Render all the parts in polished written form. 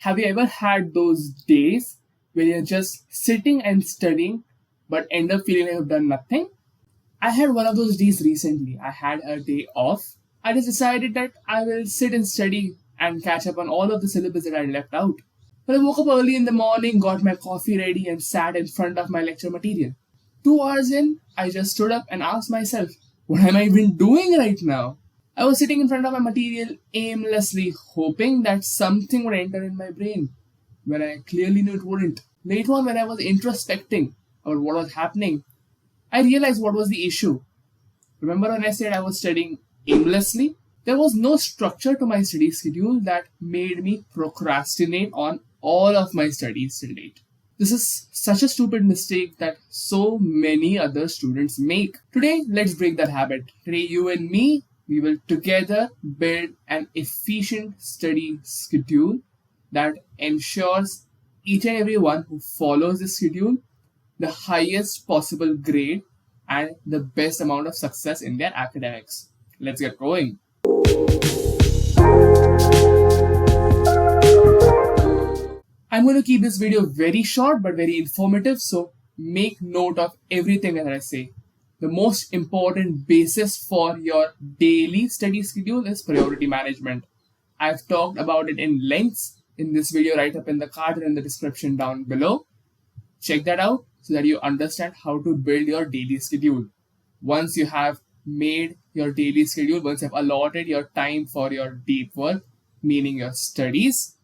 Have you ever had those days where you're just sitting and studying but end up feeling like you've done nothing? I had one of those days recently. I had a day off. I just decided that I will sit and study and catch up on all of the syllabus that I left out. But I woke up early in the morning, got my coffee ready, and sat in front of my lecture material. 2 hours in, I just stood up and asked myself, what am I even doing right now? I was sitting in front of my material aimlessly, hoping that something would enter in my brain, when I clearly knew it wouldn't. Later on, when I was introspecting about what was happening, I realized what was the issue. Remember when I said I was studying aimlessly? There was no structure to my study schedule that made me procrastinate on all of my studies till date. This is such a stupid mistake that so many other students make. Today, let's break that habit. Today, you and me, we will together build an efficient study schedule that ensures each and everyone who follows this schedule the highest possible grade and the best amount of success in their academics. Let's get going. I'm going to keep this video very short but very informative, so make note of everything that I say. The most important basis for your daily study schedule is priority management. I've talked about it in lengths in this video right up in the card and in the description down below. Check that out so that you understand how to build your daily schedule. Once you have made your daily schedule, once you have allotted your time for your deep work, meaning your studies,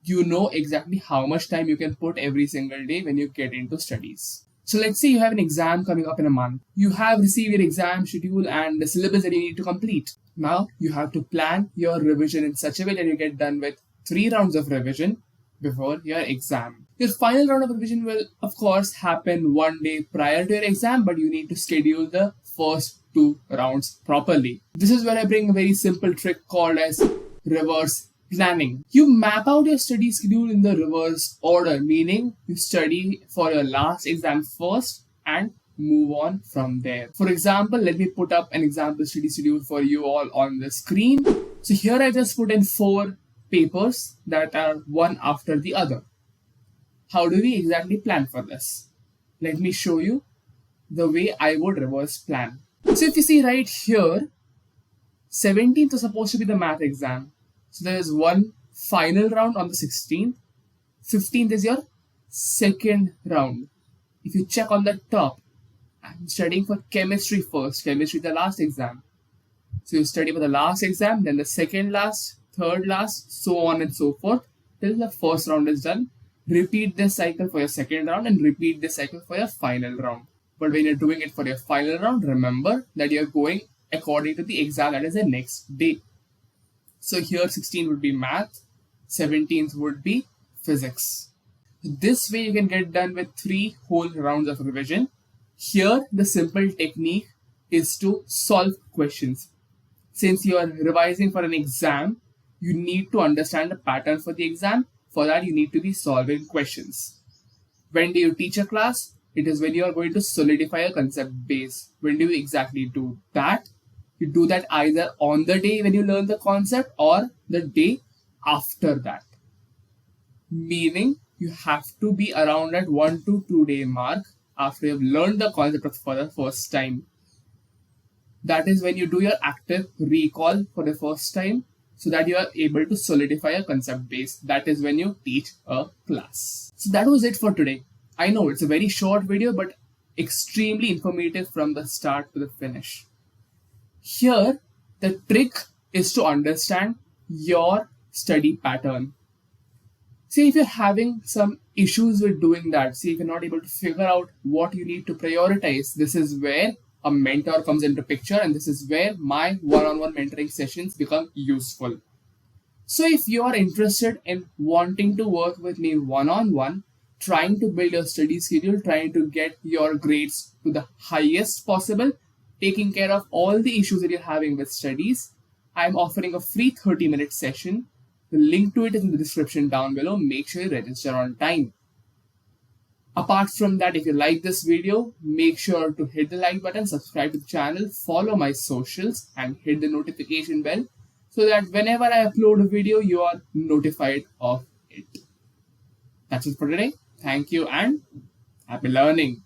you know exactly how much time you can put every single day when you get into studies. So let's say you have an exam coming up in a month. You have received your exam schedule and the syllabus that you need to complete. Now you have to plan your revision in such a way that you get done with 3 rounds of revision before your exam. Your final round of revision will, of course, happen one day prior to your exam, but you need to schedule the first 2 rounds properly. This is where I bring a very simple trick called as reverse planning. You map out your study schedule in the reverse order, meaning you study for your last exam first and move on from there. For example, let me put up an example study schedule for you all on the screen. So here I just put in 4 papers that are one after the other. How do we exactly plan for this? Let me show you the way I would reverse plan. So if you see right here, 17th is supposed to be the math exam. So there is one final round on the 16th. 15th is your second round. If you check on the top, I'm studying for chemistry first. Chemistry is the last exam. So you study for the last exam, then the second last, third last, so on and so forth till the first round is done. Repeat this cycle for your second round and repeat this cycle for your final round. But when you're doing it for your final round, remember that you're going according to the exam that is the next day. So here 16 would be math, 17th would be physics. This way you can get done with 3 whole rounds of revision. Here the simple technique is to solve questions. Since you are revising for an exam, you need to understand the pattern for the exam. For that you need to be solving questions. When do you teach a class? It is when you are going to solidify a concept base. When do you exactly do that? You do that either on the day when you learn the concept or the day after that. Meaning you have to be around that 1 to 2 day mark after you've learned the concept for the first time. That is when you do your active recall for the first time so that you are able to solidify a concept base. That is when you teach a class. So that was it for today. I know it's a very short video but extremely informative from the start to the finish. Here, the trick is to understand your study pattern. See, if you're having some issues with doing that, see if you're not able to figure out what you need to prioritize, this is where a mentor comes into picture and this is where my one-on-one mentoring sessions become useful. So if you are interested in wanting to work with me one-on-one, trying to build your study schedule, trying to get your grades to the highest possible, taking care of all the issues that you're having with studies, I'm offering a free 30-minute session. The link to it is in the description down below. Make sure you register on time. Apart from that, if you like this video, make sure to hit the like button, subscribe to the channel, follow my socials and hit the notification bell so that whenever I upload a video, you are notified of it. That's it for today. Thank you and happy learning.